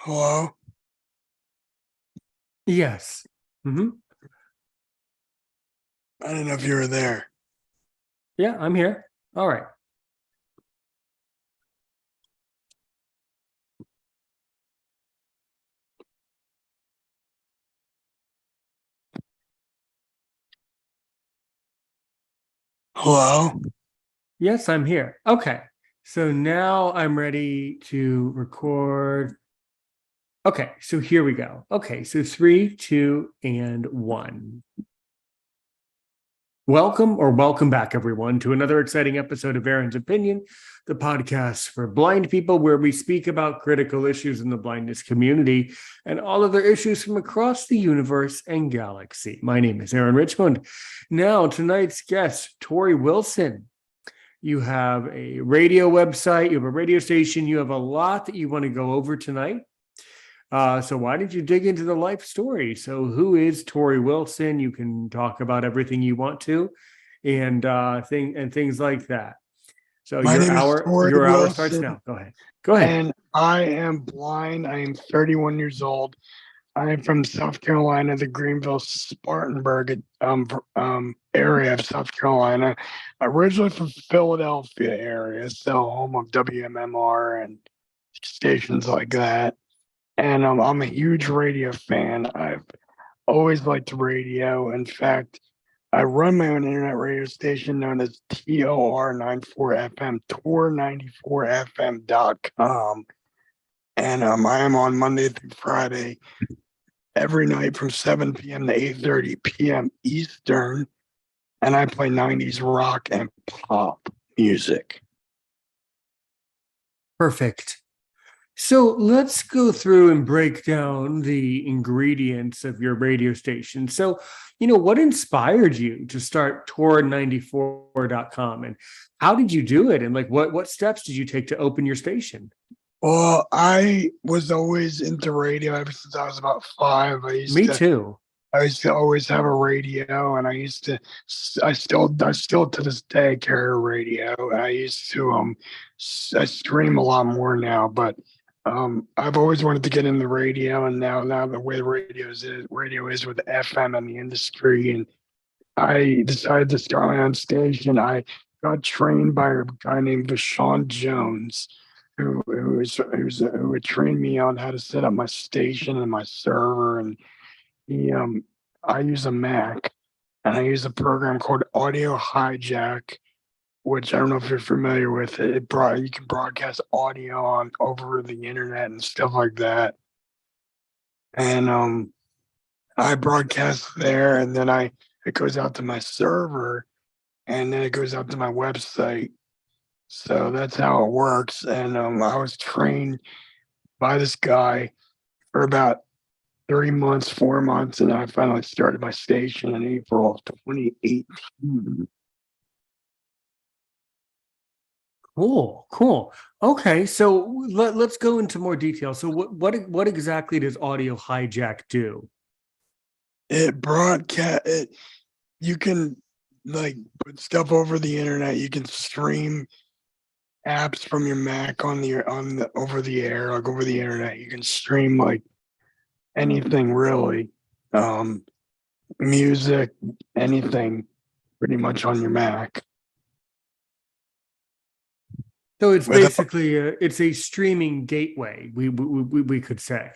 Hello? Yes. hmm I didn't know if you were there. Yeah, I'm here. All right. Hello? Yes, I'm here. Okay. So now I'm ready to record. Okay, so here we go. Okay, so three, two, and one. Welcome back, everyone, to another exciting episode of Aaron's Opinion, the podcast for blind people, where we speak about critical issues in the blindness community and all other issues from across the universe and galaxy. My name is Aaron Richmond. Now, tonight's guest, Tori Wilson. You have a radio website, you have a radio station, you have a lot that you want to go over tonight. So why did you dig into the life story? So who is Tori Wilson? You can talk about everything you want to, and things like that. So My your name is hour Tori your hour starts Wilson, now. Go ahead. Go ahead. and I am blind. I am 31 years old. I am from South Carolina, the Greenville, Spartanburg area of South Carolina. Originally from Philadelphia area, so home of WMMR and stations like that. And I'm a huge radio fan. I've always liked radio. In fact, I run my own internet radio station known as TOR 94 FM, Tor94fm.com. And I am on Monday through Friday every night from 7 p.m. to 8:30 p.m. Eastern. And I play 90s rock and pop music. Perfect. So let's go through and break down the ingredients of your radio station. So, what inspired you to start Tor94.com, and how did you do it? And like what steps did you take to open your station? Well, I was always into radio ever since I was about five. Me too. I used to always have a radio, and I still to this day carry a radio. I used to, I stream a lot more now, but I've always wanted to get in the radio, and now the way radio is with FM and the industry, and I decided to start my own station. I got trained by a guy named Vashawn Jones, who would train me on how to set up my station and my server, and he I use a Mac, and I use a program called Audio Hijack, which I don't know if you're familiar with it. You can broadcast audio on over the internet and stuff like that. And I broadcast there, and then it goes out to my server, and then it goes out to my website. So that's how it works. And I was trained by this guy for about 3 months, 4 months, and I finally started my station in April of 2018. Cool. Okay, so let's go into more detail. So what exactly does Audio Hijack do? It broadcast it. You can like put stuff over the internet. You can stream apps from your Mac on the over the air, like over the internet. You can stream like anything really, um, music, anything, pretty much on your Mac. So it's Without, basically it's a streaming gateway. We could say.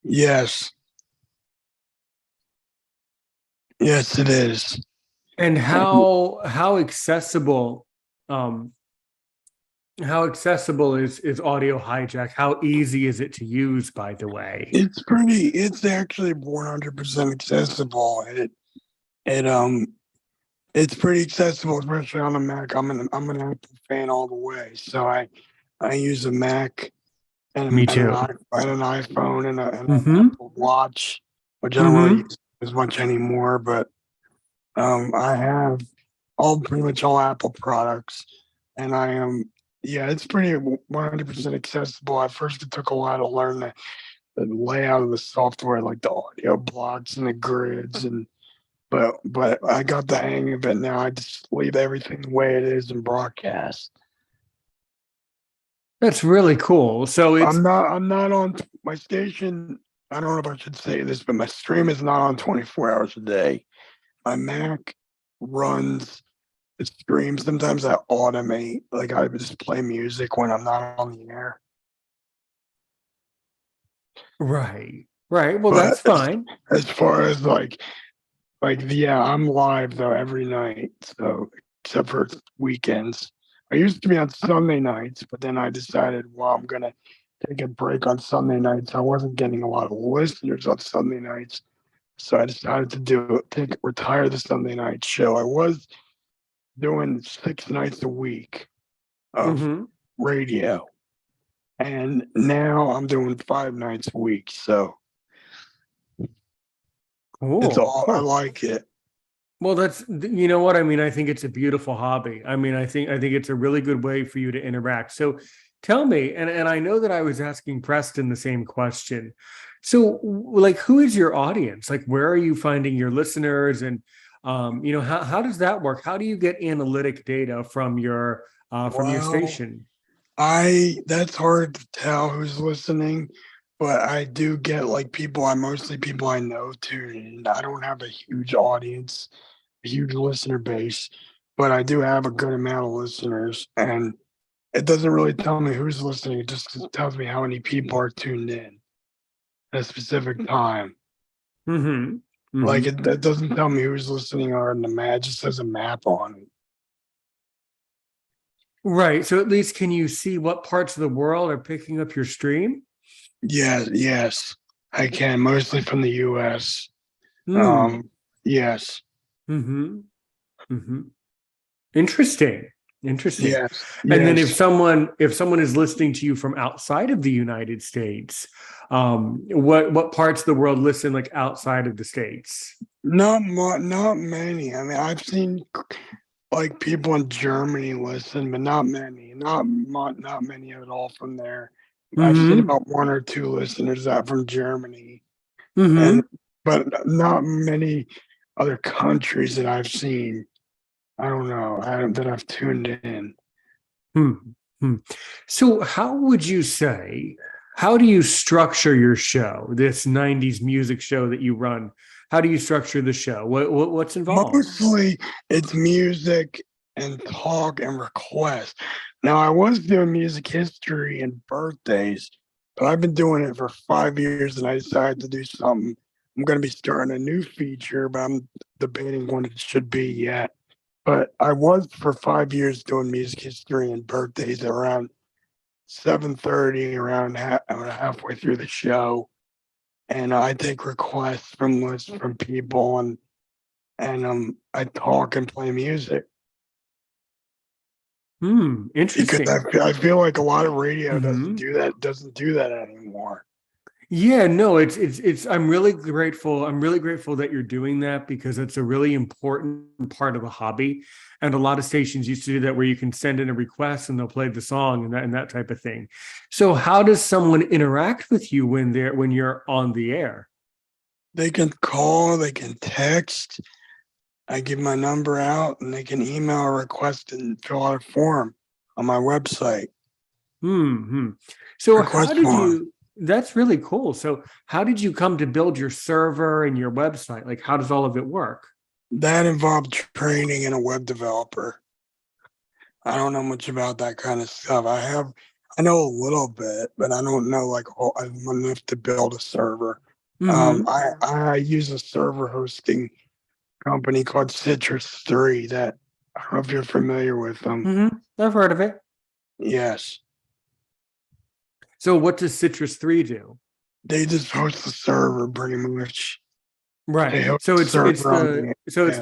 yes, yes, it is. And And um how accessible is Audio Hijack? How easy is it to use, by the way? it's actually 100% accessible. It it's pretty accessible, especially on a Mac. I'm an Apple fan all the way, so I use a Mac Me and too. an iPhone and an Mm-hmm. Apple Watch, which I don't really Mm-hmm. use as much anymore. But I have all pretty much all Apple products, and I am yeah, it's pretty 100% accessible. At first, it took a while to learn the layout of the software, like the audio blocks and the grids, and but I got the hang of it now. I just leave everything the way it is and broadcast. That's really cool. So it's I'm not on my station. I don't know if I should say this, but my stream is not on 24 hours a day. My Mac runs the stream. Sometimes I automate, like I just play music when I'm not on the air. right. Right. Well, But that's fine. as far as yeah, I'm live though every night. So except for weekends. I used to be on Sunday nights, but then I decided, well, I'm gonna take a break on Sunday nights. I wasn't getting a lot of listeners on Sunday nights. So I decided to retire the Sunday night show. I was doing 6 nights a week of Hmm. radio. And now I'm doing 5 nights a week. So it's Cool. all I Cool. like it. Well, that's you know what I mean. I think it's a beautiful hobby. I mean, I think it's a really good way for you to interact. So tell me, and I know that I was asking Preston the same question. So like who is your audience? Like where are you finding your listeners and how does that work? How do you get analytic data from your Well, station? I that's hard to tell who's listening, but I do get like mostly people I know tune in. I don't have a huge audience, a huge listener base, but I do have a good amount of listeners. And it doesn't really tell me who's listening. It just tells me how many people are tuned in at a specific time. Hmm. Like Hmm. it doesn't tell me who's listening on the map. It just says a map on it. Right. So at least can you see what parts of the world are picking up your stream? Yes, I can. Mostly from the US. Hmm. Um, yes, Hmm. Hmm. Interesting. Interesting. yes, And then yes. if someone is listening to you from outside of the United States, what parts of the world listen like outside of the States? Not many. I mean, I've seen like people in Germany listen, but not many. Not many at all from there. I've seen Hmm. about one or two listeners out from Germany, and Hmm. but not many other countries that I've seen. I don't know. That I've tuned in. Hmm. Hmm. So how do you structure your show, this 90s music show that you run? How do you structure the show? What's involved? Mostly it's music and talk and requests. Now I was doing music history and birthdays, but I've been doing it for 5 years and I decided to do something. I'm going to be starting a new feature, but I'm debating what it should be yet. But I was for 5 years doing music history and birthdays around 7:30, halfway through the show, and I take requests from lists from people and I talk and play music Hmm. because Interesting. I feel like a lot of radio Hmm. doesn't do that anymore. Yeah, no, it's I'm really grateful. I'm really grateful that you're doing that because it's a really important part of the hobby. And a lot of stations used to do that where you can send in a request and they'll play the song and that type of thing. So how does someone interact with you when you're on the air? They can call, they can text. I give my number out, and they can email a request and fill out a form on my website. Hmm. So how Request did form you that's really cool. So how did you come to build your server and your website? Like how does all of it work? that involved training in a web developer. I don't know much about that kind of stuff. I know a little bit, but I don't know like enough to build a server. Hmm. I use a server hosting company called Citrus 3 that I don't know if you're familiar with them. Hmm. I've heard of it. Yes. So what does Citrus 3 do? They just host the server pretty much. Right. They host So the it's server on the the so yes.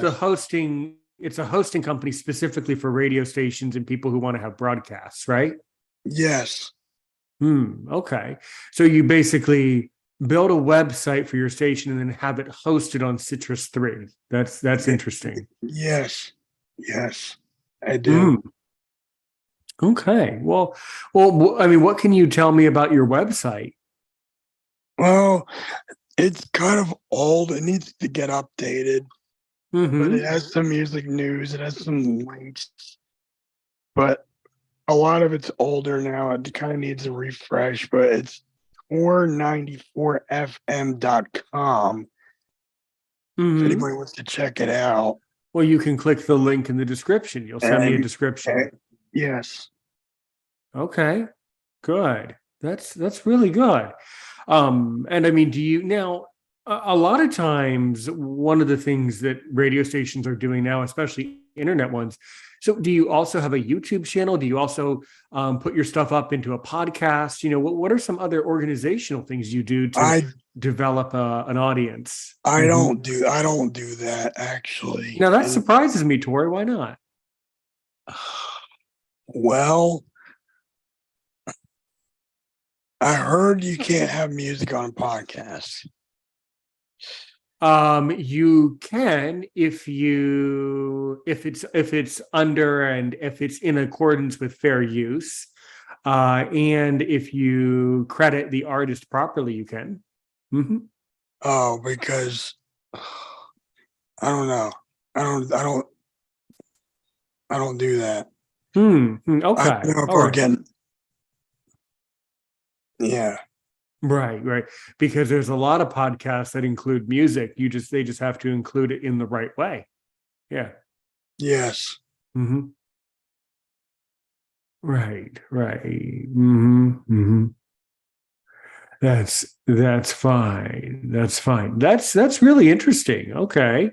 it's a hosting company specifically for radio stations and people who want to have broadcasts, right? Yes. Hmm. Okay. So you basically build a website for your station and then have it hosted on Citrus 3. That's Ye- interesting. Yes. Yes. I do. Hmm. Okay. I mean, what can you tell me about your website? Well, it's kind of old. It needs to get updated, but it Hmm. has some music news. It has some links. But a lot of it's older now. It kind of needs a refresh, but it's tor94fm.com. If Mm-hmm. anybody wants to check it out. Well, you can click the link in the description. You'll send me a And, description. and yes, Okay, good. That's really good. And I mean, do you now? A lot of times, one of the things that radio stations are doing now, especially internet ones. So, do you also have a YouTube channel? Do you also put your stuff up into a podcast? What are some other organizational things you do to I develop an audience? I Mhm. don't do that actually. Now that And surprises me, Tori. Why not? well, I heard you can't have music on a podcast. You can if it's under and if it's in accordance with fair use, and if you credit the artist properly, you can. Mm-hmm. Oh, because I don't know. I don't I don't I don't do that. I Okay. don't know if All we're right. getting yeah. Right. Right. Because there's a lot of podcasts that include music. They just have to include it in the right way. Yeah. Yes. Mm-hmm. Right. Right. Mm-hmm. Mm-hmm. That's fine. That's fine. That's really interesting. Okay.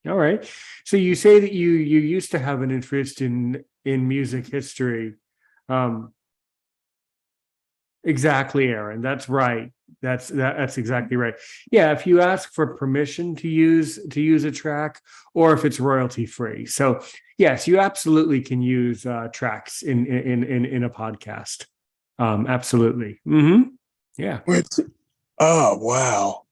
All right. So you say that you used to have an interest in music history. Um exactly, Aaron. That's right. That's exactly right. Yeah, if you ask for permission to use a track or if it's royalty free. So, yes, you absolutely can use tracks in a podcast. Absolutely. Mhm. Yeah. Which oh wow.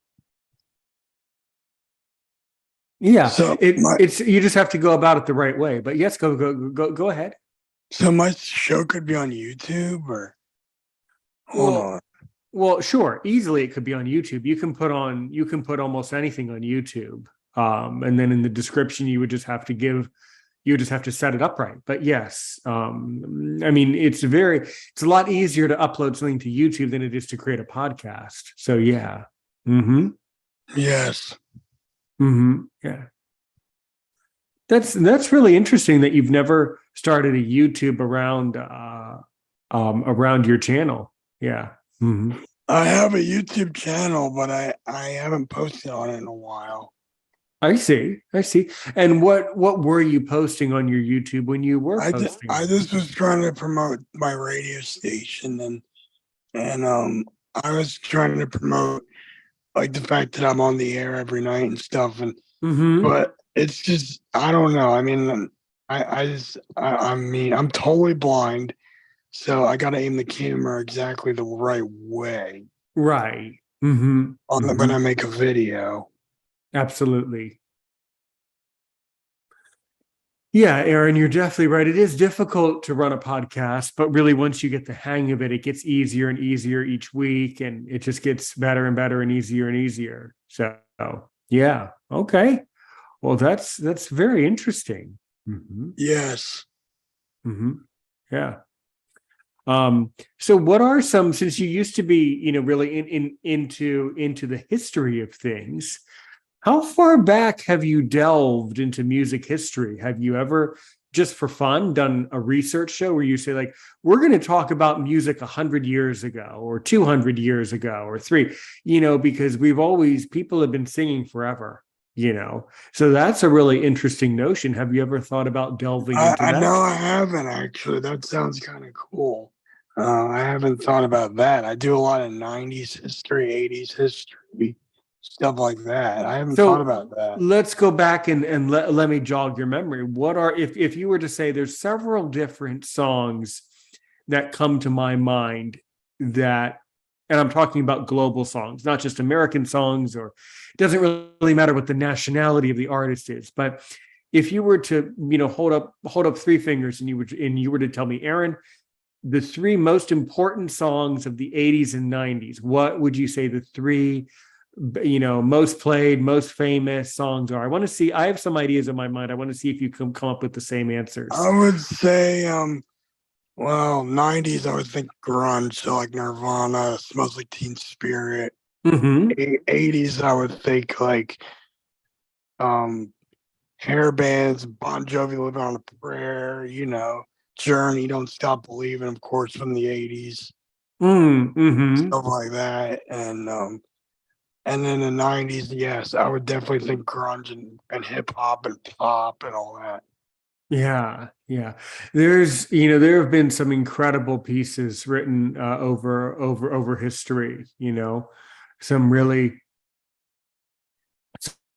Yeah, So my it's you just have to go about it the right way. But yes, go ahead. so my show could be on YouTube or hold Well, on. well, sure. Easily it could be on YouTube. You can put almost anything on YouTube. And then in the description you just have to set it up right. But yes, I mean it's a lot easier to upload something to YouTube than it is to create a podcast. So yeah. Mm-hmm. Yes. Mm-hmm. Yeah. That's really interesting that you've never started a YouTube around your channel. Yeah. Hmm. I have a YouTube channel, but I haven't posted on it in a while. I see. I see. And what were you posting on your YouTube when you were posting? I just was trying to promote my radio station and I was trying to promote like the fact that I'm on the air every night and stuff and Mm-hmm. but it's just I don't know. I mean I mean I'm totally blind, so I gotta aim the camera exactly the right way Right. Mm-hmm. on when Mm-hmm. I make a video. Absolutely. Yeah, Aaron, you're definitely right. It is difficult to run a podcast, but really once you get the hang of it, it gets easier and easier each week, and it just gets better and better and easier. So, yeah, okay. Well, that's very interesting. Hmm. Yes. Hmm. Yeah. So what are some, since you used to be, really into the history of things, how far back have you delved into music history? Have you ever, just for fun, done a research show where you say, like, we're going to talk about music 100 years ago or 200 years ago or three, because people have been singing forever, So that's a really interesting notion. Have you ever thought about delving into I that? know I haven't actually. That sounds kind of cool. I haven't thought about that. I do a lot of 90s history, 80s history, stuff like that. I haven't thought So about that. let's go back and let me jog your memory. What are if you were to say there's several different songs that come to my mind that, and I'm talking about global songs, not just American songs, or it doesn't really matter what the nationality of the artist is. But if you were to, hold up three fingers and you were to tell me, Aaron, the three most important songs of the 80s and 90s, what would you say the three most played, most famous songs are? I have some ideas in my mind. I want to see if you can come up with the same answers. I would say Well, 90s, I would think grunge, so like Nirvana, Smells Like Teen Spirit. Mm-hmm. 80s, I would think like um hair bands, Bon Jovi, Living on a Prayer, Journey, Don't Stop Believing, of course, from the 80s, Mm-hmm. stuff like that. And then the 90s, yes, I would definitely think grunge and hip hop and pop and all that. Yeah, yeah. There have been some incredible pieces written over history, some really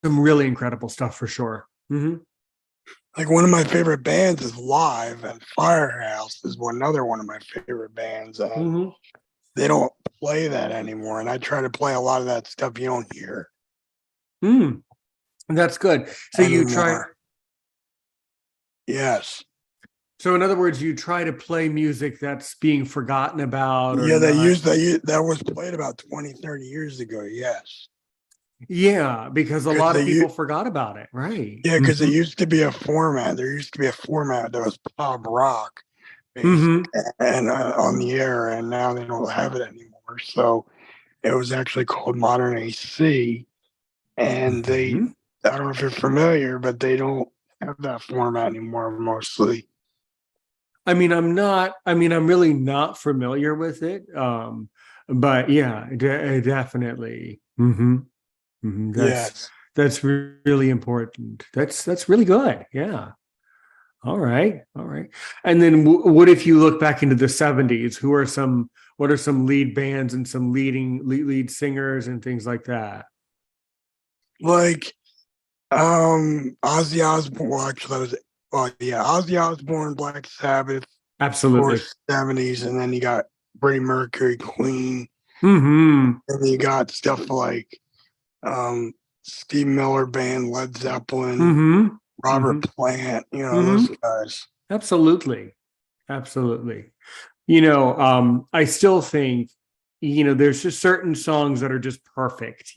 some really incredible stuff for sure. Hmm. Like one of my favorite bands is Live, and Firehouse is another one of my favorite bands. And Hmm. they don't play that anymore. And I try to play a lot of that stuff you don't hear Mm, that's good. So you try anymore. Yes. so in other words, you try to play music that's being forgotten about or Yeah, not. that was played about 20, 30 years ago. Yes. Yeah, because a Because lot of they people forgot about it, right? Yeah, because it Hmm. used to be a format. There used to be a format that was pop rock based Hmm. and on the air, and now they don't have it anymore. So it was actually called Modern AC, and Hmm. I don't know if you're familiar, but they don't have that format anymore mostly. I'm really not familiar with it. But yeah, definitely. Yes. That's really important. That's really good. Yeah. All right. All right. And then what if you look back into the 70s? What are some lead bands and some lead singers and things like that? Like Ozzy Osbourne, well, actually, Ozzy Osbourne, Black Sabbath, of Absolutely. course, 70s, and then you got Freddie Mercury, Queen, Hmm. and you got stuff like Steve Miller Band, Led Zeppelin, Hmm. Robert Hmm. Plant, Hmm. those guys. Absolutely. Absolutely. I still think, there's just certain songs that are just perfect.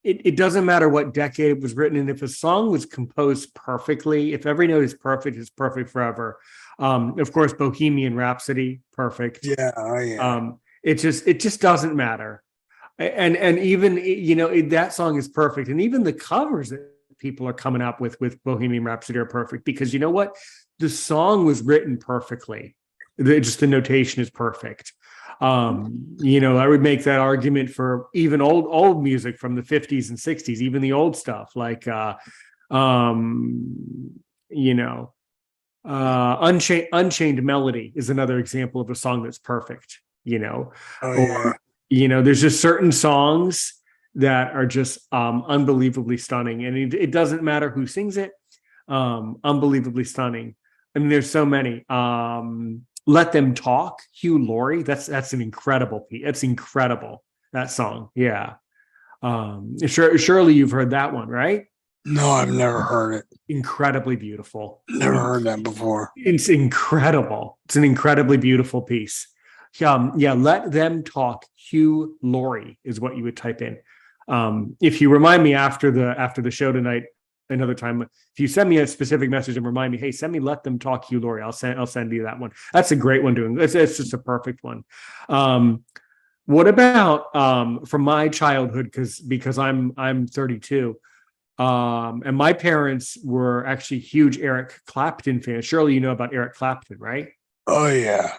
It doesn't matter what decade it was written in. If a song was composed perfectly, if every note is perfect, it's perfect forever. Of course, Bohemian Rhapsody, perfect. Yeah, oh yeah, It just doesn't matter. And even that song is perfect, and even the covers that people are coming up with Bohemian Rhapsody are perfect because you know what, the song was written perfectly. Just the notation is perfect. I would make that argument for even old music from the 50s and 60s, even the old stuff like you know Unchained Melody is another example of a song that's perfect, oh yeah. or there's just certain songs that are just unbelievably stunning, and it doesn't matter who sings it. Unbelievably stunning. I mean, there's so many. Let Them Talk, Hugh Laurie. That's an incredible piece. That's incredible. That song, yeah. Surely you've heard that one, right? No, I've never heard it. Incredibly beautiful. Never heard that before. It's incredible. It's an incredibly beautiful piece. Yeah, Let Them Talk, Hugh Laurie is what you would type in. If you remind me after the show tonight, another time, if you send me a specific message and remind me, hey, send me Let Them Talk, Hugh Laurie, I'll send you that one. That's a great one doing. It's just a perfect one. What about from my childhood? Because I'm 32. And my parents were actually huge Eric Clapton fans. Surely you know about Eric Clapton, right? Oh yeah,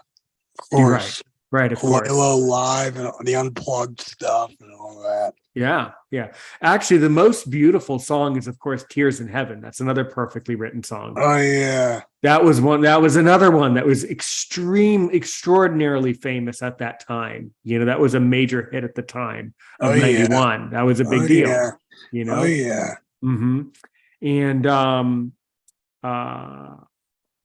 of You're right. course. Right, of course. Layla Live and the unplugged stuff and all that. Yeah, yeah. Actually, the most beautiful song is, of course, Tears in Heaven. That's another perfectly written song. Oh yeah, That was another one that was extraordinarily famous at that time. That was a major hit at the time oh of yeah, 91. That was a oh big deal, yeah, you oh know? yeah. Hmm. And uh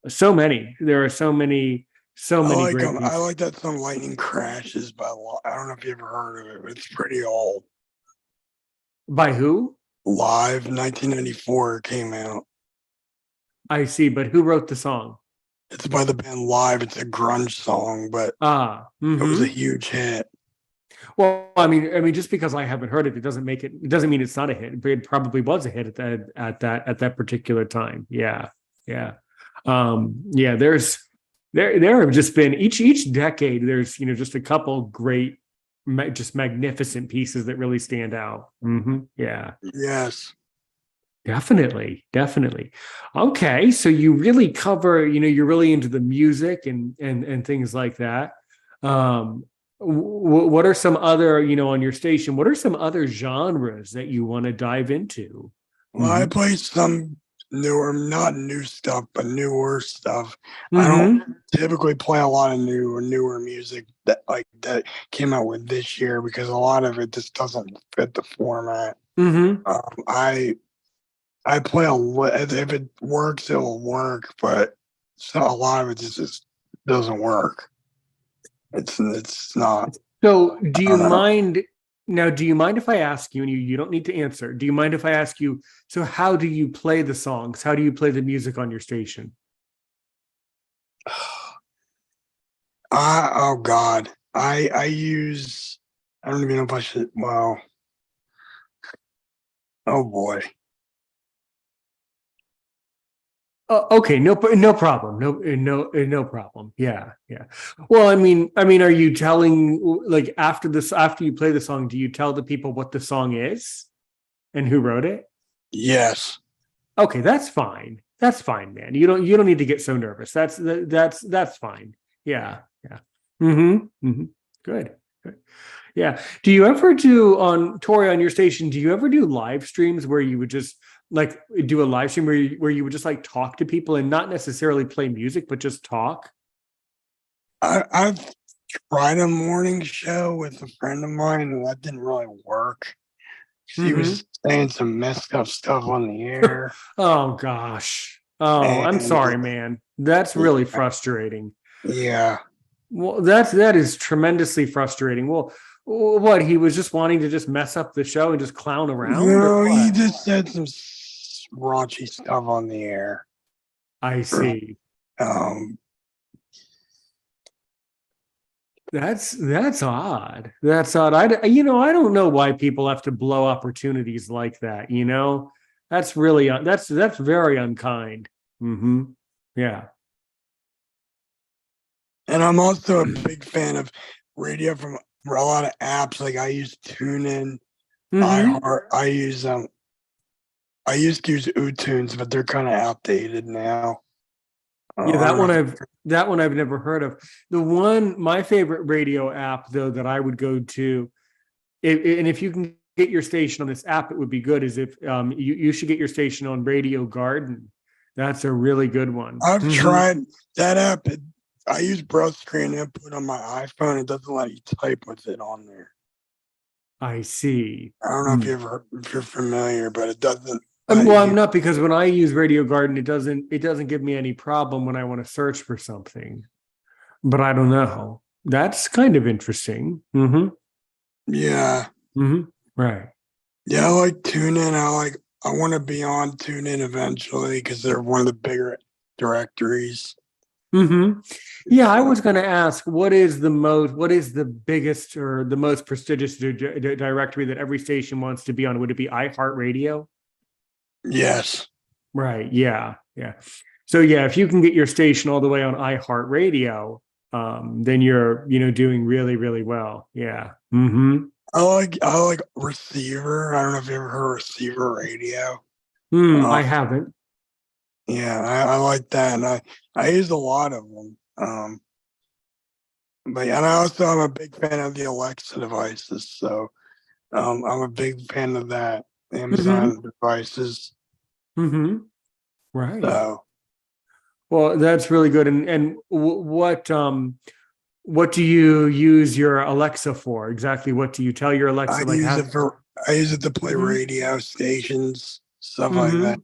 so many. There are so many great I pieces. like that song "Lightning Crashes" by. I don't know if you ever heard of it. But it's pretty old. By who? Live, 1994 came out. I see, but who wrote the song? It's by the band Live. It's a grunge song, but Ah, it was a mm-hmm. huge hit. Well, just because I haven't heard it, it doesn't mean it's not a hit. It probably was a hit at that particular time. Yeah, yeah, yeah. there have just been each decade. There's just a couple great, just magnificent pieces that really stand out. Yeah. Yes. Definitely. Okay, so you really cover, you're really into the music and things like that. What are some other, on your station, what are some other genres that you want to dive into? Well, I play some newer, not new stuff, but newer stuff. I Mm-hmm. don't typically play a lot of newer music that came out with this year because a lot of it just doesn't fit the format. Mm-hmm. I play if it works, it'll work, but a lot of it just doesn't work. It's not. So do I you don't know. mind now, do you mind if I ask you, and you don't need to answer, do you mind if I ask you, so how do you play the songs? How do you play the music on your station? Oh God, I use. I don't even know if I should. Well, oh boy. Okay, no problem. No problem. Yeah. Well, are you telling, like, after you play the song, do you tell the people what the song is and who wrote it? Yes. Okay, that's fine. That's fine, man. You don't need to get so nervous. That's fine. Yeah. Mm-hmm. Good. Yeah. Do you ever do on Tori on your station? Do you ever do live streams where you would just like do a live stream where you would just like talk to people and not necessarily play music, but just talk? I've tried a morning show with a friend of mine, and that didn't really work. He Mm-hmm. was saying some messed up stuff on the air, Oh gosh. Oh, I'm and sorry, man. That's really frustrating. yeah, Well, that is tremendously frustrating. Well, what, he was just wanting to just mess up the show and just clown around, or no, he what? just said some raunchy stuff on the air. I see. Um, That's odd. That's odd. I don't know why people have to blow opportunities like that. That's really that's very unkind. Yeah. and I'm also a big fan of radio from a lot of apps. Like I use TuneIn, hmm iHeart. I used to use uTunes, but they're kind of outdated now. Yeah, I don't know. that one I've never heard of. My favorite radio app though that I would go to, and if you can get your station on this app, it would be good. Is if you should get your station on Radio Garden. That's a really good one. I've tried that app. I use browse screen input on my iPhone. It doesn't let you type with it on there. I see. I don't know if you're familiar, but it doesn't let Well, I'm you. not, because when I use Radio Garden, it doesn't give me any problem when I want to search for something. But I don't know. That's kind of interesting. Yeah, Right. yeah. I like TuneIn. I want to be on TuneIn eventually because they're one of the bigger directories. Yeah, I was going to ask, what is the biggest or the most prestigious directory that every station wants to be on? Would it be iHeartRadio? Yes. Right. Yeah. So yeah, if you can get your station all the way on iHeartRadio, then you're doing really, really well. Yeah. I like receiver. I don't know if you ever heard receiver radio. I haven't. Yeah, I like that, and I use a lot of them. But and I also am a big fan of the Alexa devices, so I'm a big fan of that Mm-hmm. Amazon devices. Mm-hmm. Right. So Well, that's really good. And what do you use your Alexa for? Exactly. What do you tell your I Alexa? Like, use have. it for I use it to play Mm-hmm. radio stations, stuff like that.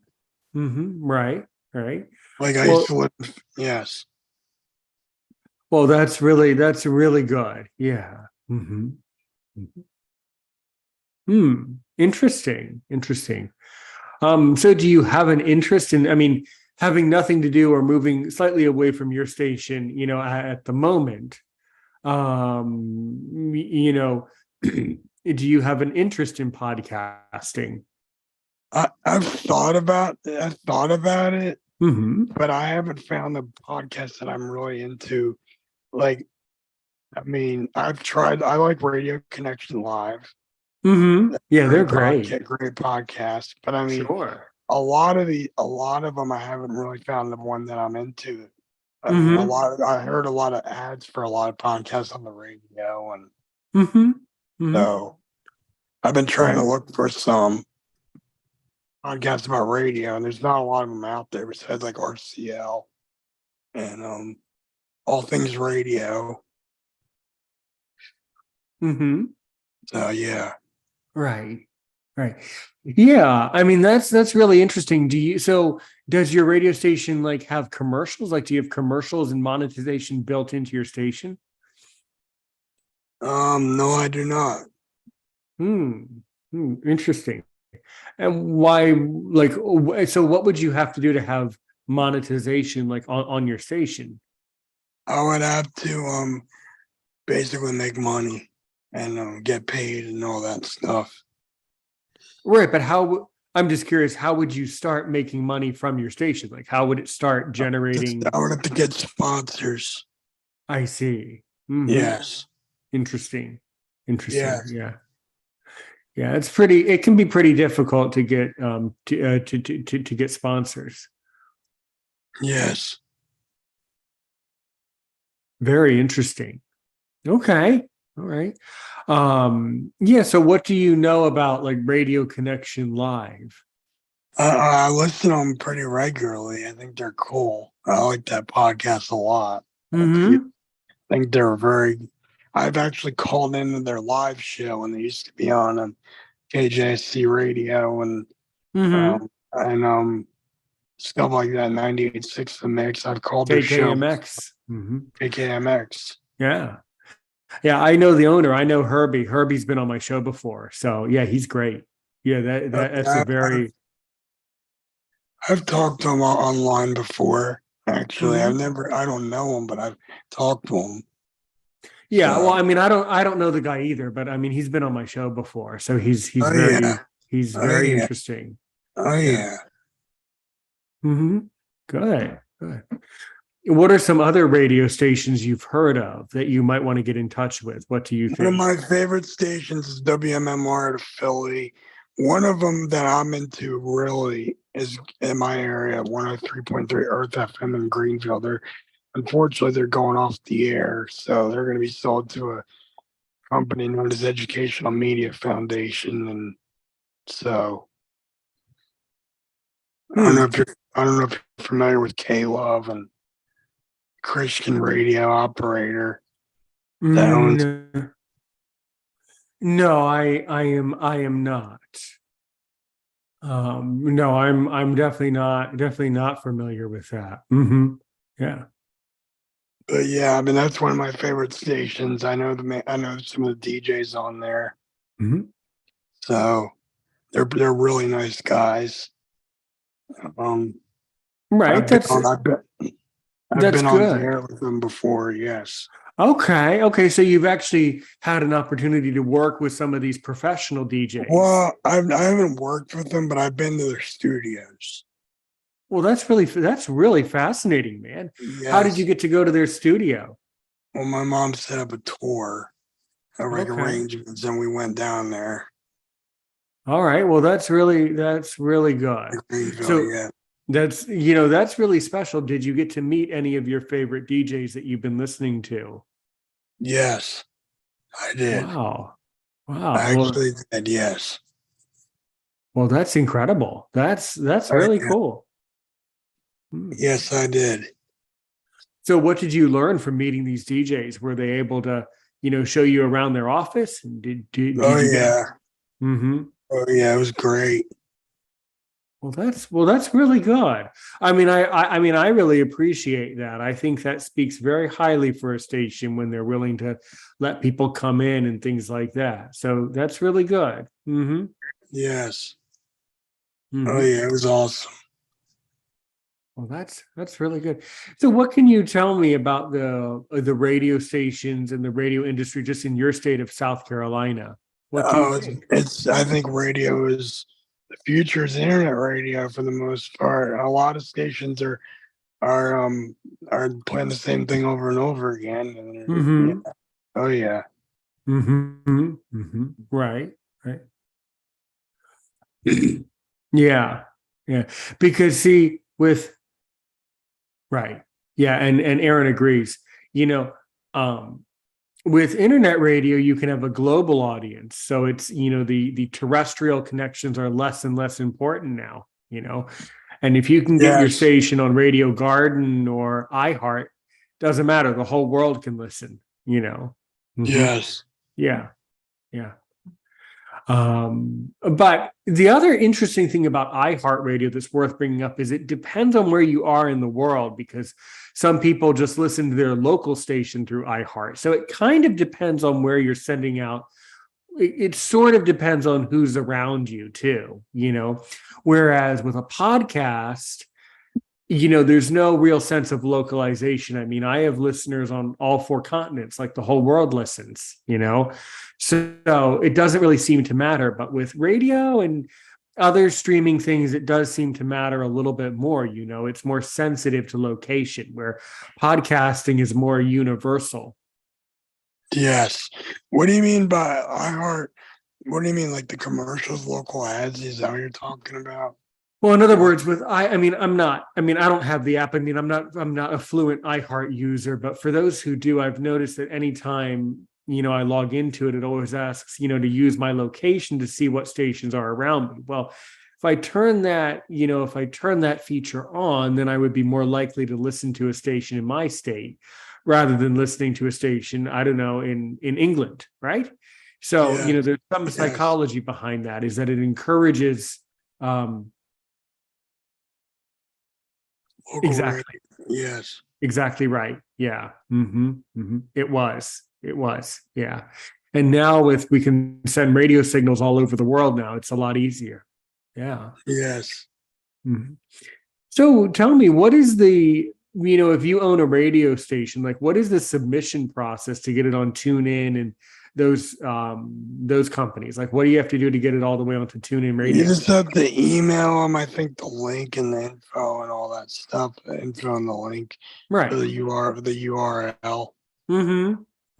Mm-hmm. Right. Right. Like I used Well, to live. Yes. that's really good. Yeah. Interesting. So do you have an interest in, having nothing to do or moving slightly away from your station, at the moment? Do you have an interest in podcasting? I've thought about it, Mm-hmm. but I haven't found the podcast that I'm really into. Like, I mean, I've tried. I like Radio Connection Live. Mm-hmm. Yeah, they're great. Great podcast. But I mean, Sure. a lot of them, I haven't really found the one that I'm into. I mean, Mm-hmm. I heard a lot of ads for a lot of podcasts on the radio, and Mm-hmm. Mm-hmm. so I've been trying to look for some podcasts about radio, and there's not a lot of them out there besides like RCL and all things radio. Mm-hmm. So yeah. Right. Right. Yeah. I mean, that's really interesting. Does your radio station like have commercials? Like, do you have commercials and monetization built into your station? No, I do not. Hmm. Interesting. And why, like, so what would you have to do to have monetization like on your station? I would have to basically make money and get paid and all that stuff. Right. But I'm just curious, how would you start making money from your station? Like, how would it start generating? I would have to get sponsors. I see. Mm-hmm. Yes. Interesting. Yes. Yeah. Yeah. It can be pretty difficult to get, to get sponsors. Yes. Very interesting. Okay. All right. Yeah. So what do you know about like Radio Connection Live? I listen to them pretty regularly. I think they're cool. I like that podcast a lot. Mm-hmm. I think they're I've actually called into their live show when they used to be on KJSC radio and Mm-hmm. stuff like that. 98.6 The Mix. I've called their show. KKMX. Mm-hmm. KKMX. Yeah. Yeah. I know the owner. I know Herbie. Herbie's been on my show before. So yeah, he's great. Yeah. That's a very. I've talked to him online before. Actually, Mm-hmm. I don't know him, but I've talked to him. Yeah, well, I mean, I don't know the guy either, but I mean, he's been on my show before, so he's very interesting. Oh yeah. Mm-hmm. Good. What are some other radio stations you've heard of that you might want to get in touch with? What do you think? One of my favorite stations is WMMR out of Philly. One of them that I'm into really is in my area, 103.3 Earth FM in Greenville. Unfortunately, they're going off the air, so they're going to be sold to a company known as Educational Media Foundation, and so I don't know if you're familiar with K Love and Christian Radio Operator. No, I am not. No, I'm definitely not familiar with that. Mm-hmm. Yeah. But yeah, I mean that's one of my favorite stations. I know some of the DJs on there. Mm-hmm. So they're really nice guys. Right. I've been on the good. air with them before. Yes. Okay. So you've actually had an opportunity to work with some of these professional DJs. Well, I haven't worked with them, but I've been to their studios. Well, that's really fascinating, man. Yes. How did you get to go to their studio? Well, my mom set up a tour of arrangements, and we went down there. All right. Well, that's really good. So yeah. That's really special. Did you get to meet any of your favorite DJs that you've been listening to? Yes, I did. Wow. I actually did. Yes. Well, that's incredible. That's really cool. Yes, I did. So what did you learn from meeting these DJs? Were they able to, show you around their office? And did yeah. Mm-hmm. Oh yeah, it was great. Well, that's really good. I mean, I really appreciate that. I think that speaks very highly for a station when they're willing to let people come in and things like that. So that's really good. Mm-hmm. Yes. Mm-hmm. Oh yeah, it was awesome. Well, that's really good. So what can you tell me about the radio stations and the radio industry just in your state of South Carolina? What do you think? I think radio is the future is internet radio for the most part. A lot of stations are playing the same thing over and over again. Yeah. Mm-hmm. Oh yeah. Mm-hmm. Mm-hmm. Right. Right. Yeah. Yeah. Because see, with right. Yeah, and Aaron agrees. You know, um, with internet radio, you can have a global audience. So it's, the terrestrial connections are less and less important now, And if you can get your Yes. station on Radio Garden or iHeart, doesn't matter. The whole world can listen. Mhm. Yes. Yeah. Yeah. But the other interesting thing about iHeartRadio that's worth bringing up is it depends on where you are in the world, because some people just listen to their local station through iHeart. So it kind of depends on where you're sending out. It sort of depends on who's around you too. Whereas with a podcast, there's no real sense of localization. I mean, I have listeners on all four continents, like the whole world listens. So it doesn't really seem to matter. But with radio and other streaming things, it does seem to matter a little bit more. It's more sensitive to location, where podcasting is more universal. Yes. What do you mean by iHeart? What do you mean, like the commercials, local ads? Is that what you're talking about? Well, in other Or words, I don't have the app. I'm not a fluent iHeart user, but for those who do, I've noticed that anytime, I log into it, it always asks, to use my location to see what stations are around me. Well, if I turn that feature on, then I would be more likely to listen to a station in my state rather than listening to a station, I don't know, in England, right? So, yes, there's some yes, psychology behind that, is that it encourages local radio. exactly. Yes, Exactly right. Yeah. It was. It was. Yeah. And now we can send radio signals all over the world now. It's a lot easier. Yeah. yes. Mhm. So tell me, what is if you own a radio station, like what is the submission process to get it on TuneIn and those companies? Like, what do you have to do to get it all the way onto TuneIn You Radio? just have to email them, I think, the link and the info and all that stuff. The info and the link for Right. the URL. Mm-hmm.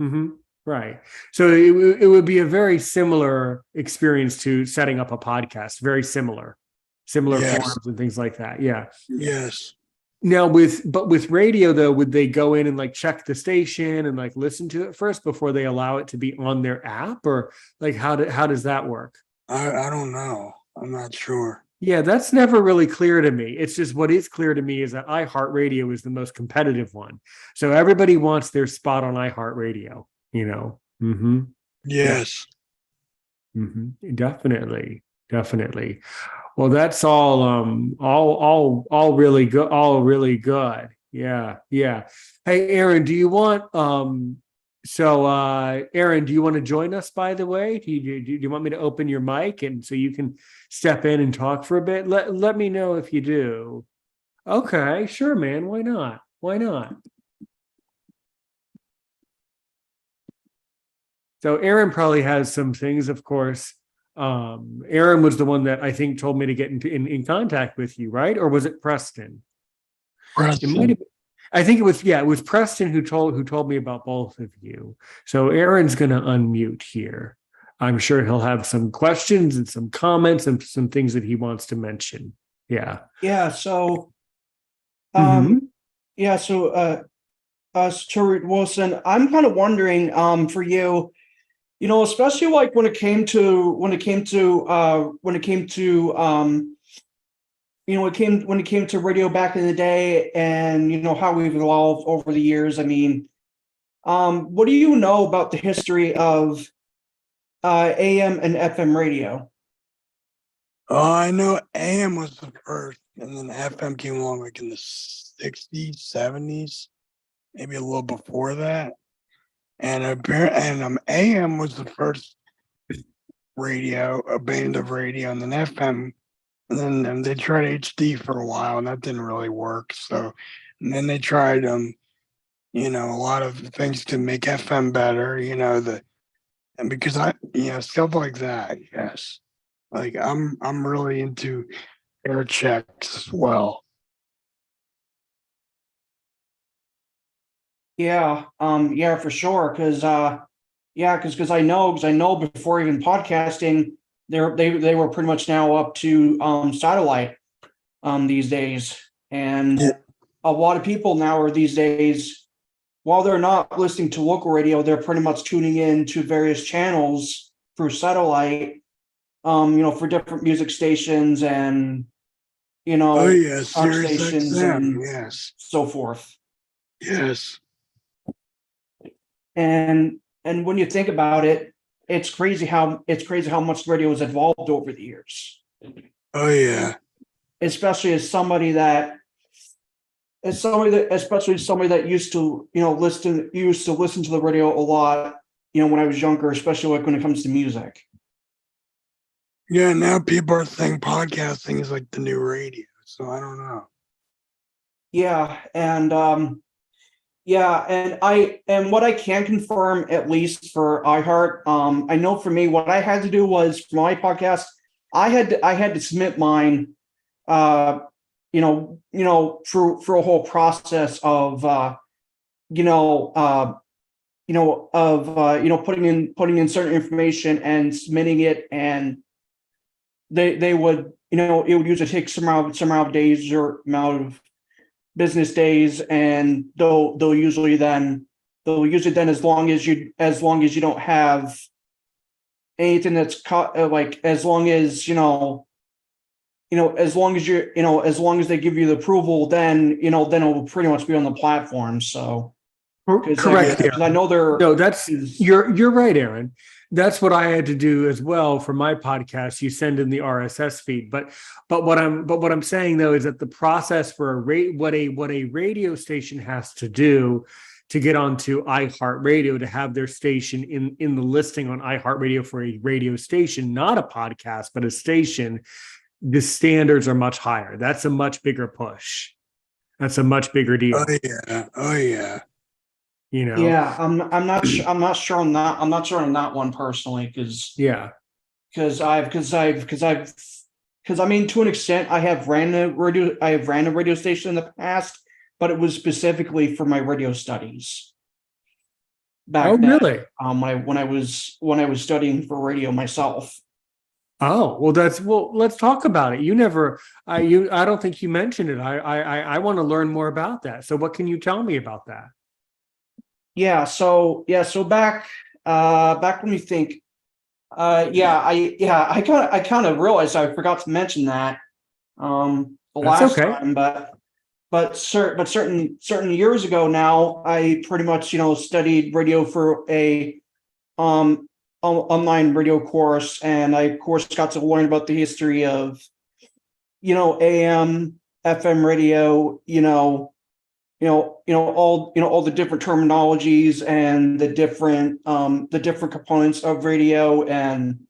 Mm-hmm. Right. So it would be a very similar experience to setting up a podcast, very similar Yes, forums and things like that. Yeah. yes. Now with radio though, would they go in and like check the station and like listen to it first before they allow it to be on their app, or like how does that work? I don't know. I'm not sure. Yeah, that's never really clear to me. It's just, what is clear to me is that iHeartRadio is the most competitive one. So everybody wants their spot on iHeartRadio. Yeah. Yes, Definitely. Definitely. Well, that's all really good, all really good. Yeah. Yeah. Hey, Aaron, Aaron, do you want to join us, by the way? Do you want me to open your mic and so you can step in and talk for a bit? Let me know if you do. Okay, sure, man. Why not? Why not? So Aaron probably has some things, of course. Aaron was the one that I think told me to get in contact with you, right? Or was it Preston? It might Preston. have. I think it was Preston who told me about both of you. So Aaron's going to unmute here. I'm sure he'll have some questions and some comments and some things that he wants to mention. Yeah. Yeah, so hmm yeah, so Tori Wilson, I'm kind of wondering for you, especially like when it came to when it came to radio back in the day, and how we've evolved over the years. I mean, what do you know about the history of AM and FM radio? Oh, I know AM was the first, and then FM came along like in the 60s, 70s, maybe a little before that. And AM was the first radio, a band of radio, and then FM, and then they tried HD for a while, and that didn't really work. So, and then they tried a lot of things to make FM better, and because stuff like that, yes. Like I'm really into air checks as well. Yeah, yeah, for sure. Because I know before even podcasting, they were pretty much now up to satellite these days, and Yeah. a lot of people now are these days, while they're not listening to local radio, they're pretty much tuning in to various channels through satellite, for different music stations and Oh yeah, talk Sirius stations XM. and Yes. so forth. Yes. And when you think about it, it's crazy how much radio has evolved over the years. Oh yeah. Especially especially somebody that used to listen to the radio a lot, when I was younger, especially like when it comes to music. Yeah, now people are saying podcasting is like the new radio. So I don't know. Yeah, and what I can confirm, at least for iHeart, I know for me, what I had to do was for my podcast, I had to submit mine, through a whole process of, putting in certain information and submitting it, and they would, it would usually take some amount of days or amount of business days, and they'll usually then as long as you don't have anything that's like, as long as as long as they give you the approval, then then it will pretty much be on the platform. So Correct. because I know No, you're right, Aaron. That's what I had to do as well for my podcast. You send in the RSS feed, but what I'm saying though is that the process for what a radio station has to do to get onto iHeartRadio, to have their station in the listing on iHeartRadio for a radio station, not a podcast, but a station, the standards are much higher. That's a much bigger push. That's a much bigger deal. Oh yeah. Oh yeah. Yeah, I'm not sure on that. I'm not sure on that one personally, Yeah. because I mean, to an extent, I have ran a radio station in the past, but it was specifically for my radio studies back then. Really? When I was studying for radio myself. Oh, well, let's talk about it. I don't think you mentioned it. I want to learn more about that. So what can you tell me about that? So back when we think, I kind of realized I forgot to mention that the That's last okay. time, but certain years ago now, I pretty much studied radio for a online radio course, and I of course got to learn about the history of AM, FM radio, all the different terminologies and the different components of radio, and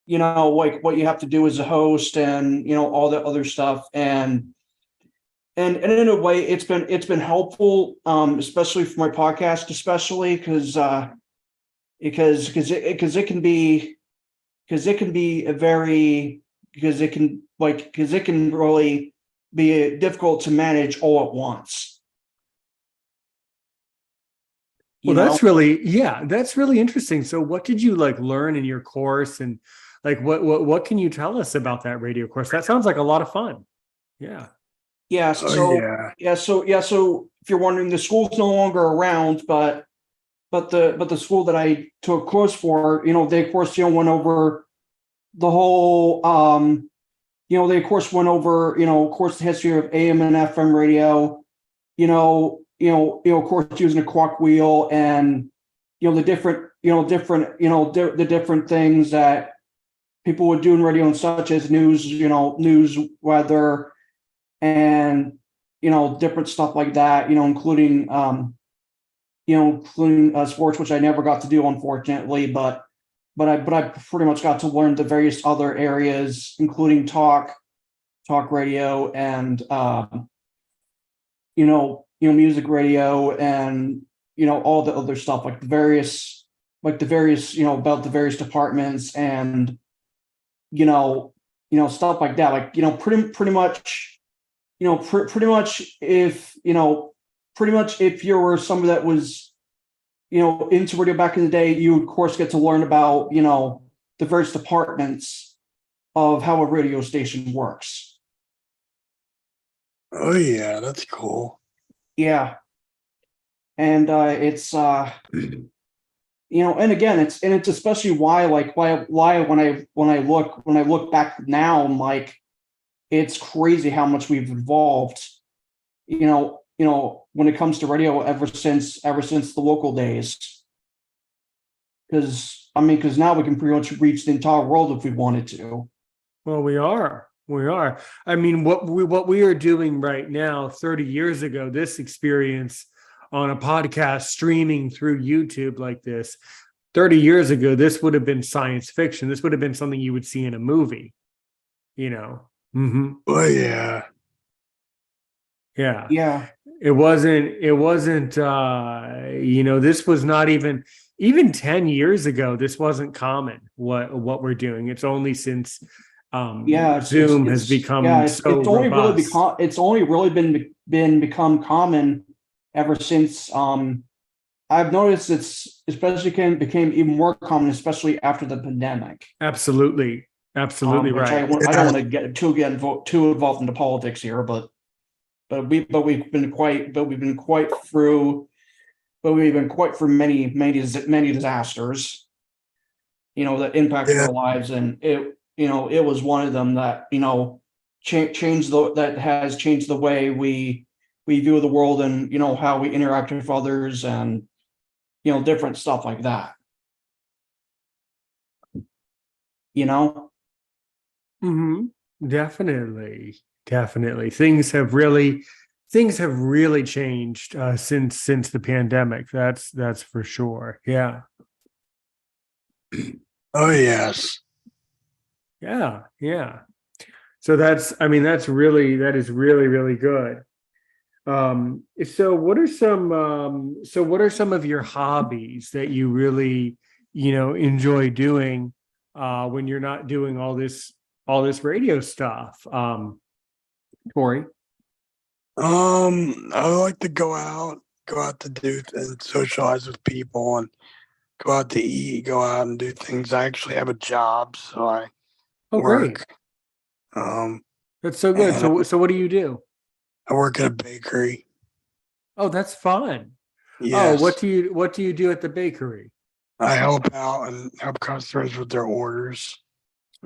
like what you have to do as a host, and all the other stuff, and in a way it's been helpful, especially for my podcast, especially because it can be really be difficult to manage all at once. Well, that's really interesting. So what did you like learn in your course, and like what can you tell us about that radio course? That sounds like a lot of fun. Yeah. Yeah. Oh So yeah. so if you're wondering, the school's no longer around, but the school that I took a course for, they of course went over the whole they of course went over of course the history of AM and FM radio, of course using a clock wheel, and the different things that people would do in radio, and such as news, weather, and different stuff like that, including sports, which I never got to do, unfortunately, but I pretty much got to learn the various other areas, including talk radio, and music radio, and all the other stuff, like the various about the various departments, and stuff like that. Like, pretty much, pretty much if you were somebody that was, into radio back in the day, you would, of course, get to learn about, the various departments of how a radio station works. Oh yeah, that's cool. Yeah. And it's and again, it's especially why when I look back now, I'm like, it's crazy how much we've evolved, when it comes to radio ever since the local days. Because now we can pretty much reach the entire world if we wanted to. Well, we are. I mean, what we are doing right now, 30 years ago, this experience on a podcast streaming through YouTube like this, 30 years ago, this would have been science fiction. This would have been something you would see in a movie, Mm-hmm. Oh yeah. Yeah. Yeah. It wasn't, this was not even 10 years ago, this wasn't common, what we're doing. It's only since Zoom has become so robust. It's only really been become common ever since I've noticed it's became even more common, especially after the pandemic. Absolutely right. I don't want to get too involved into politics here, but we've been quite through many disasters, that impacted our lives, and it was one of them that that has changed the way we view the world, and how we interact with others, and different stuff like that. Mm-hmm. Definitely. Things have really changed since the pandemic. That's for sure. Yeah. Oh yes. Yeah. So that is really good. So what are some of your hobbies that you really, enjoy doing when you're not doing all this radio stuff? Tori? I like to go out to do and socialize with people, and go out to eat, go out and do things. I actually have a job, so I work. Great. That's so good. So what do you do? I work at a bakery. Oh, that's fun. Yes. Oh, what do you do at the bakery? I help out and help customers with their orders.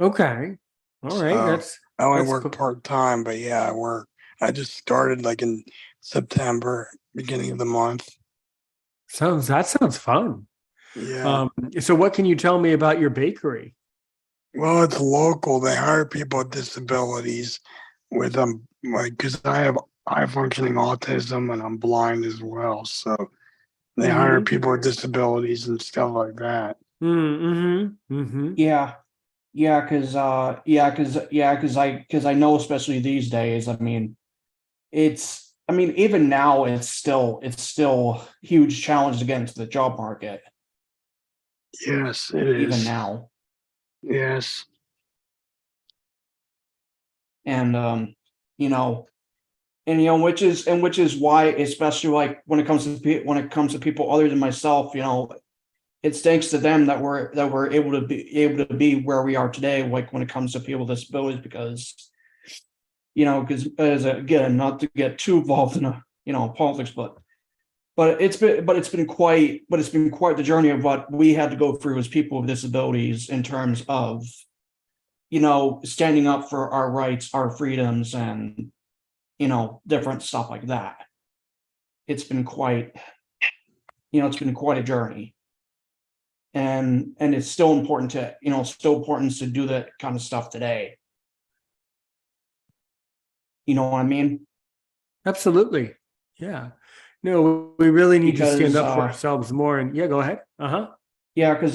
Okay. All right. I only work part-time, but yeah, I work. I just started like in September, beginning of the month. That sounds fun. Yeah. So what can you tell me about your bakery? Well, it's local. They hire people with disabilities with because I have high functioning autism and I'm blind as well. So they hire people with disabilities and stuff like that. Mm-hmm. Mm-hmm. Yeah. Because I know, especially these days, even now it's still huge challenge to get into the job market. Yes, it is. Even now. Yes. And which is why, especially like when it comes to people other than myself, it's thanks to them that we're able to be where we are today, like when it comes to people with disabilities, because again, not to get too involved in politics, but it's been quite the journey of what we had to go through as people with disabilities in terms of standing up for our rights, our freedoms, and different stuff like that. It's been quite a journey. And it's still important to do that kind of stuff today. You know what I mean? Absolutely. Yeah. No, we really need to stand up for ourselves more. And yeah, go ahead. Yeah, because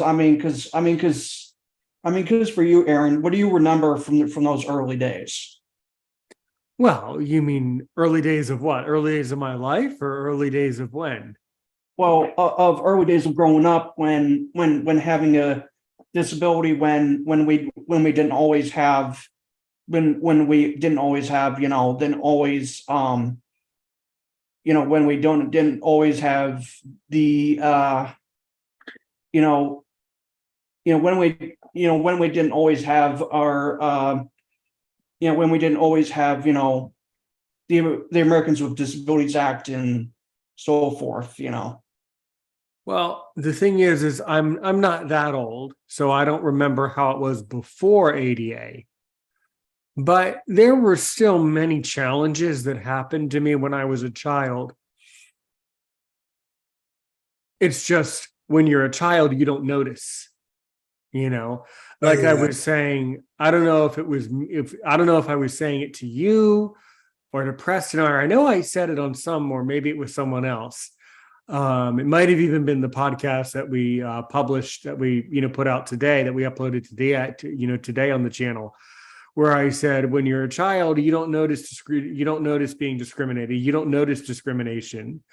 for you, Aaron, what do you remember from those early days? Well, you mean early days of what? Early days of my life, or early days of when? Well, of early days of growing up, when having a disability when we didn't always have when we didn't always have didn't always when we didn't always have the when we didn't always have our when we didn't always have the Americans with Disabilities Act and so forth. Well, the thing is I'm not that old, so I don't remember how it was before ADA. But there were still many challenges that happened to me when I was a child. It's just when you're a child, you don't notice, like I was saying, I don't know if I was saying it to you or to Preston, or I know I said it on some, or maybe it was someone else. It might have even been the podcast that we published, that we, put out today, that we uploaded today on the channel, where I said, when you're a child, you don't notice being discriminated. You don't notice discrimination.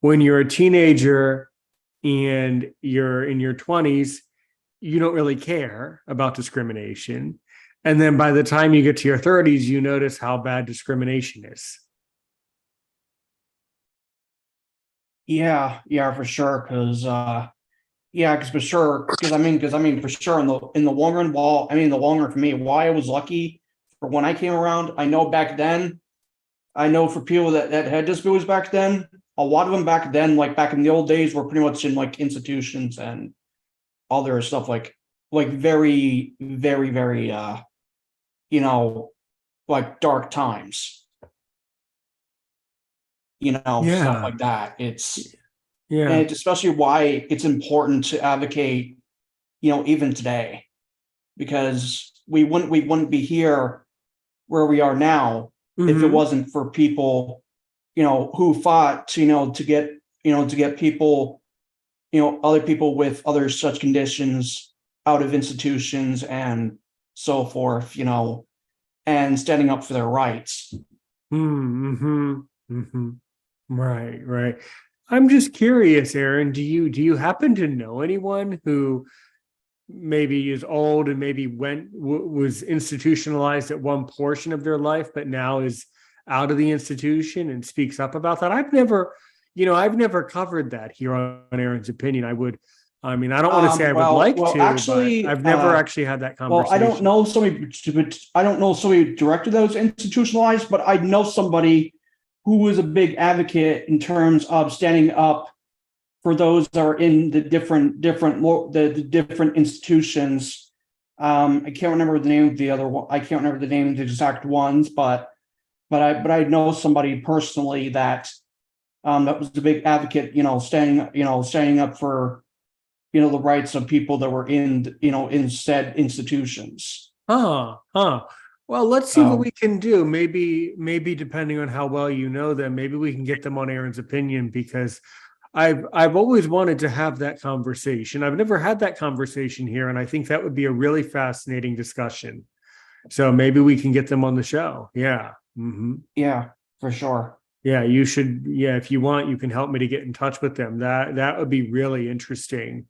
When you're a teenager and you're in your 20s, you don't really care about discrimination. And then by the time you get to your 30s, you notice how bad discrimination is. Yeah, for sure. Because for sure. Because for sure in the long run. Well, the long run for me, why I was lucky for when I came around. I know back then. I know for people that had disabilities back then, a lot of them back then, like back in the old days, were pretty much in like institutions and other stuff like very, very, very like dark times. Stuff like that. It's especially why it's important to advocate, even today, because we wouldn't be here where we are now if it wasn't for people, who fought to get people, other people with other such conditions out of institutions and so forth, and standing up for their rights. Right. I'm just curious, Aaron, do you happen to know anyone who maybe is old and maybe was institutionalized at one portion of their life, but now is out of the institution and speaks up about that? I've never covered that here on Aaron's Opinion. I don't want to say I would like to, actually, but I've never actually had that conversation. Well, I don't know somebody directly that was institutionalized, but I know somebody who was a big advocate in terms of standing up for those that are in the different institutions. I can't remember the name of the other one. I can't remember the name of the exact ones, but I know somebody personally that was a big advocate, standing up for, the rights of people that were in said institutions. Well, let's see what we can do. Maybe depending on how well you know them, maybe we can get them on Aaron's Opinion, because I've always wanted to have that conversation. I've never had that conversation here, and I think that would be a really fascinating discussion. So maybe we can get them on the show. Yeah. Yeah, for sure. Yeah, you should. Yeah, if you want, you can help me to get in touch with them. That would be really interesting.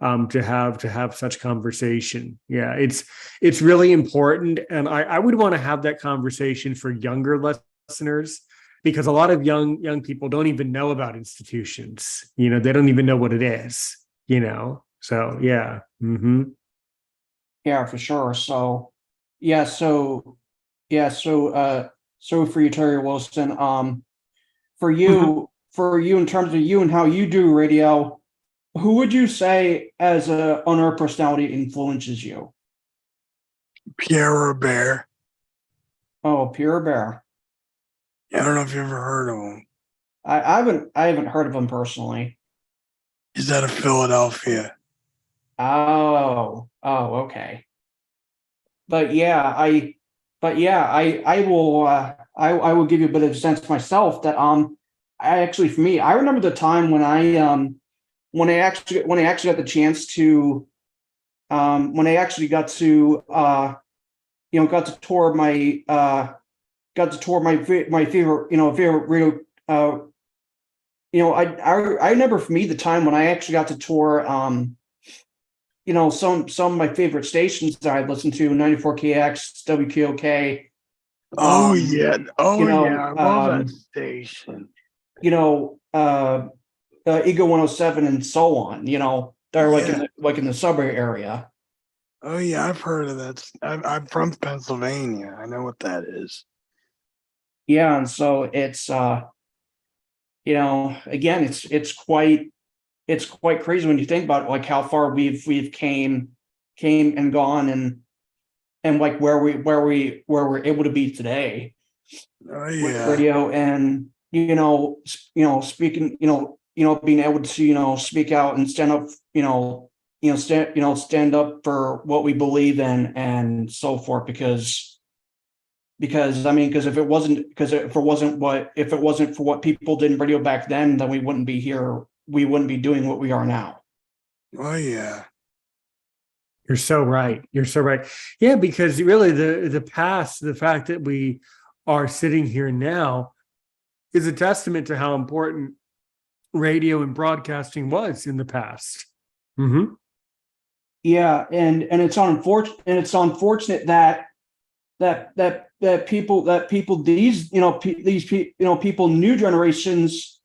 To have such conversation. Yeah, it's really important. And I would want to have that conversation for younger listeners, because a lot of young people don't even know about institutions. They don't even know what it is, so yeah. Yeah, for sure. So for you, Terry Wilson, for you in terms of you and how you do radio, who would you say as a owner personality influences you? Pierre Robert. Oh, Pierre Robert. I don't know if you ever heard of him. I haven't heard of him personally. He's out of Philadelphia. Oh, okay. I will give you a bit of a sense myself that I remember the time when I actually got the chance to when I actually got to tour my favorite radio. I remember for me the time when I actually got to tour some of my favorite stations that I listen to, 94KX, WKOK, Oh um, yeah. Oh you yeah. know, I love that station. you know, Ego 107 and so on, they're like Yeah. in the suburb area. Oh yeah, I've heard of that. I'm from Pennsylvania. I know what that is. Yeah, and so it's again, it's quite crazy when you think about it, like how far we've came and gone, and like where we're able to be today Oh with yeah. radio, and speaking, being able to speak out and stand up, stand up for what we believe in and so forth, because I mean, because if it wasn't for what people did in radio back then we wouldn't be here. We wouldn't be doing what we are now. Oh yeah. You're so right. You're so right. Yeah, because really the past, the fact that we are sitting here now is a testament to how important radio and broadcasting was in the past. Mm-hmm. Yeah, and it's unfortunate that people people new generations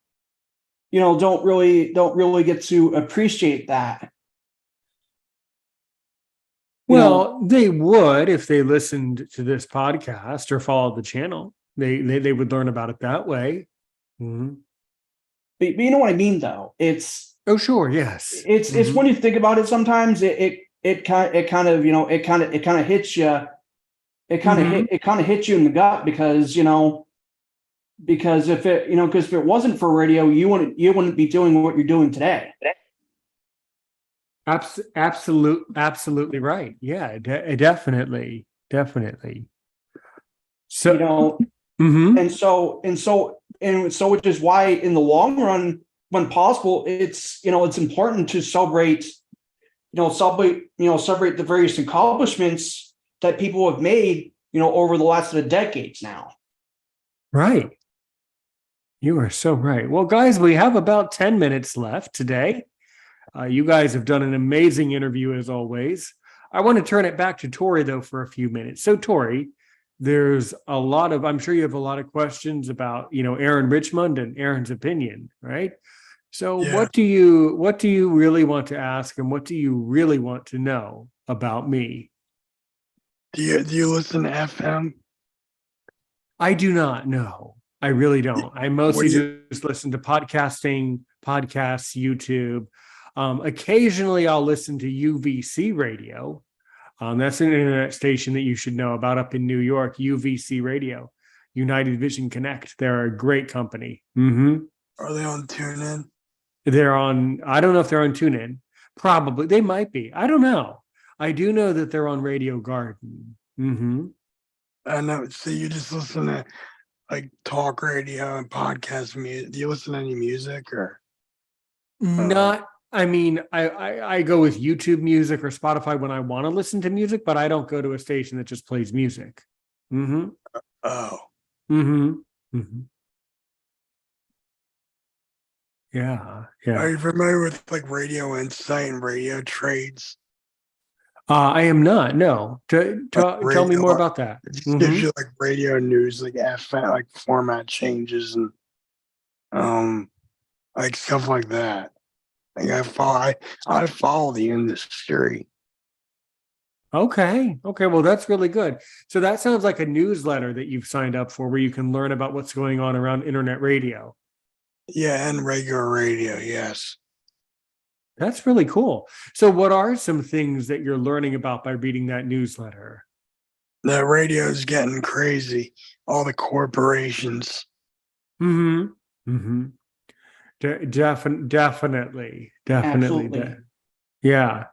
don't really get to appreciate that. Well, they would if they listened to this podcast or followed the channel. They would learn about it that way. Mm-hmm. But you know what I mean, though. It's Oh, sure, yes. It's when you think about it, sometimes it kind of hits you. It kind of hits you in the gut, because if it wasn't for radio, you wouldn't be doing what you're doing today. Absolutely right. Yeah, definitely. So, mhm. Which is why, in the long run, when possible, it's important to celebrate the various accomplishments that people have made, over the last decades now. Right. You are so right. Well, guys, we have about 10 minutes left today. You guys have done an amazing interview, as always. I want to turn it back to Tori, though, for a few minutes. So, Tori, I'm sure you have a lot of questions about, Aaron Richmond and Aaron's opinion, right? So Yeah. what do you really want to ask, and what do you really want to know about me? Do you listen to FM? I do not know. I really don't. I mostly you- just listen to podcasts, YouTube. Occasionally I'll listen to UVC radio. That's an internet station that you should know about up in New York, UVC Radio, United Vision Connect. They're a great company. Mm-hmm. Are they on TuneIn? I don't know if they're on TuneIn. Probably. They might be. I don't know. I do know that they're on Radio Garden. Mm-hmm. I know. So you just listen to like talk radio and podcast music. Do you listen to any music or? Not, I mean, I go with YouTube Music or Spotify when I want to listen to music, but I don't go to a station that just plays music. Mm-hmm. Oh. Mm-hmm. Mm-hmm. Yeah. Are you familiar with like Radio Insight and Radio Trades? I am not. No. Tell me more about that. It just gives you like radio news, like FM, like format changes and like stuff like that. Like I follow the industry. Okay. Well, that's really good. So that sounds like a newsletter that you've signed up for, where you can learn about what's going on around internet radio. Yeah, and regular radio, yes. That's really cool. So what are some things that you're learning about by reading that newsletter? The radio is getting crazy. All the corporations. Mm-hmm. Mm-hmm. Definitely. Absolutely. Yeah.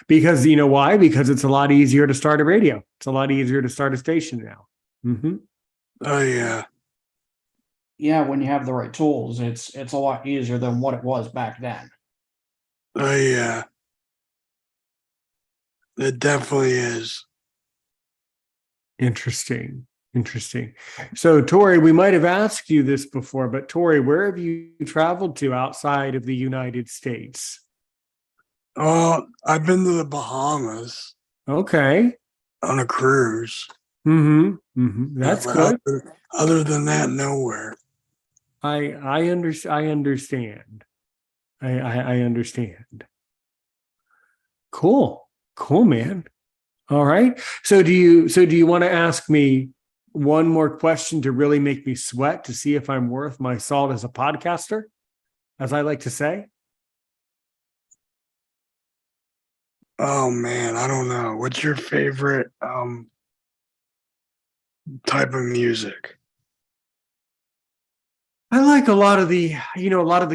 Because you know why? Because it's a lot easier to start a radio. It's a lot easier to start a station now. Mm-hmm. Oh yeah. Yeah, when you have the right tools, it's a lot easier than what it was back then. Oh yeah. It definitely is. Interesting. So, Tori, we might have asked you this before, but Tori, where have you traveled to outside of the United States? I've been to the Bahamas Okay. on a cruise. That's But good. other than that, nowhere. I understand. I understand. Cool. Cool, man. All right. So do you want to ask me one more question to really make me sweat to see if I'm worth my salt as a podcaster, as I like to say? Oh man, I don't know. What's your favorite type of music? I like a lot of the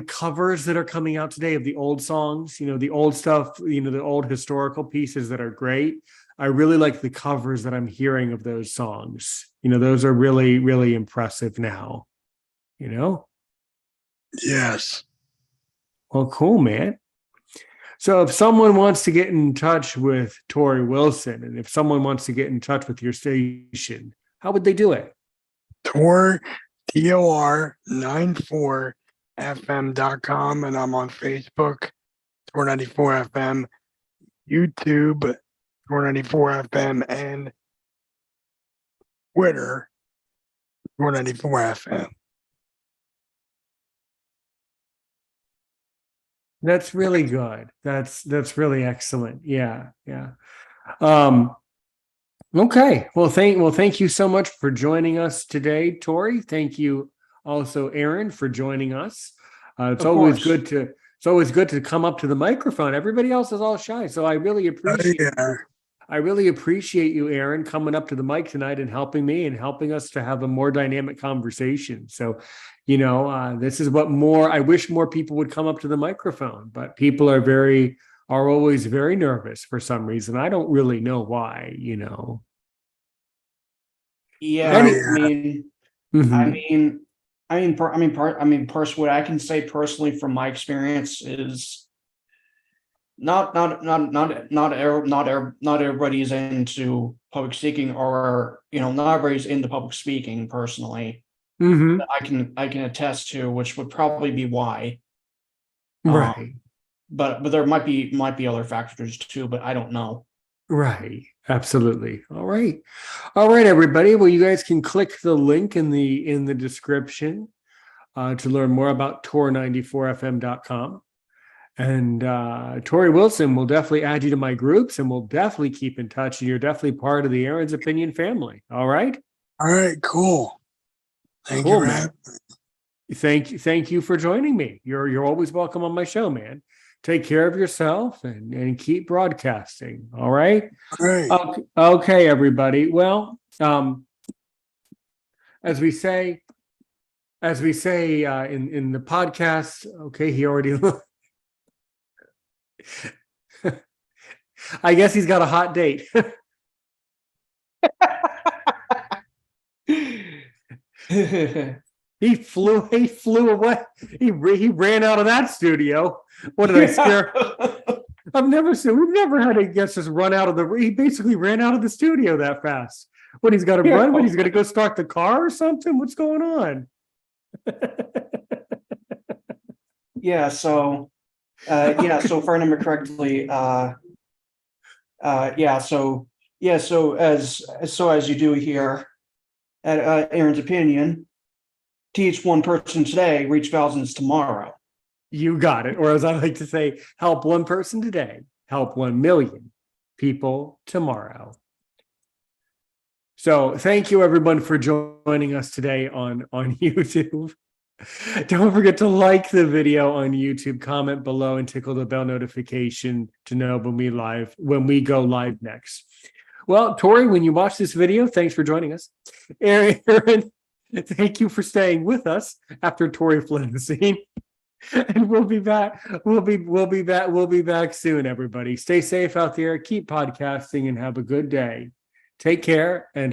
covers that are coming out today of the old songs, the old stuff, the old historical pieces that are great. I really like the covers that I'm hearing of those songs. Those are really, really impressive now, you know? Yes. Well, cool, man. So if someone wants to get in touch with Tori Wilson, and if someone wants to get in touch with your station, how would they do it? Tor, TOR94FM.com, and I'm on Facebook, Tor94FM, YouTube, Tor94FM, and Twitter, Tor94FM. That's really good. That's really excellent. Yeah, yeah. Um, okay. Thank you so much for joining us today, Tori. Thank you also, Aaron, for joining us. It's Of always course. good to come up to the microphone. Everybody else is all shy, so I really appreciate Yeah. I really appreciate you, Aaron, coming up to the mic tonight and helping me and helping us to have a more dynamic conversation. So, this is what I wish more people would come up to the microphone, but people are always very nervous for some reason. I don't really know why, Yeah, Any, I mean, Mhm. personally, what I can say personally from my experience is not everybody's into public speaking, or not everybody's into public speaking personally. Mhm. I can attest to, which would probably be why. Right. But there might be other factors too, but I don't know. Right. Absolutely. All right. All right, everybody. Well, you guys can click the link in the description to learn more about Tor94fm.com. And Tori Wilson will definitely add you to my groups, and we'll definitely keep in touch. And you're definitely part of the Aaron's Opinion family. All right. All right, cool. Thank you Cool, for man. having Thank you for joining me. You're always welcome on my show, man. Take care of yourself and keep broadcasting. All right. All right. Okay, everybody. Well, as we say in the podcast. Okay, he already. I guess he's got a hot date. He flew away. He ran out of that studio. What did I scare? We've never had a guest just run out of he basically ran out of the studio that fast. What, he's got to run? What, he's going to go start the car or something? What's going on? Yeah, so so if I remember correctly, so as you do here at Aaron's Opinion, teach one person today, reach thousands tomorrow. You got it. Or as I like to say, help one person today, help 1 million people tomorrow. So thank you, everyone, for joining us today on YouTube. Don't forget to like the video on YouTube, comment below, and tickle the bell notification to know when we go live next. Well, Tori, when you watch this video, thanks for joining us. Aaron, thank you for staying with us after Tori fled the scene. And we'll be back. We'll be back soon, everybody. Stay safe out there, keep podcasting, and have a good day. Take care and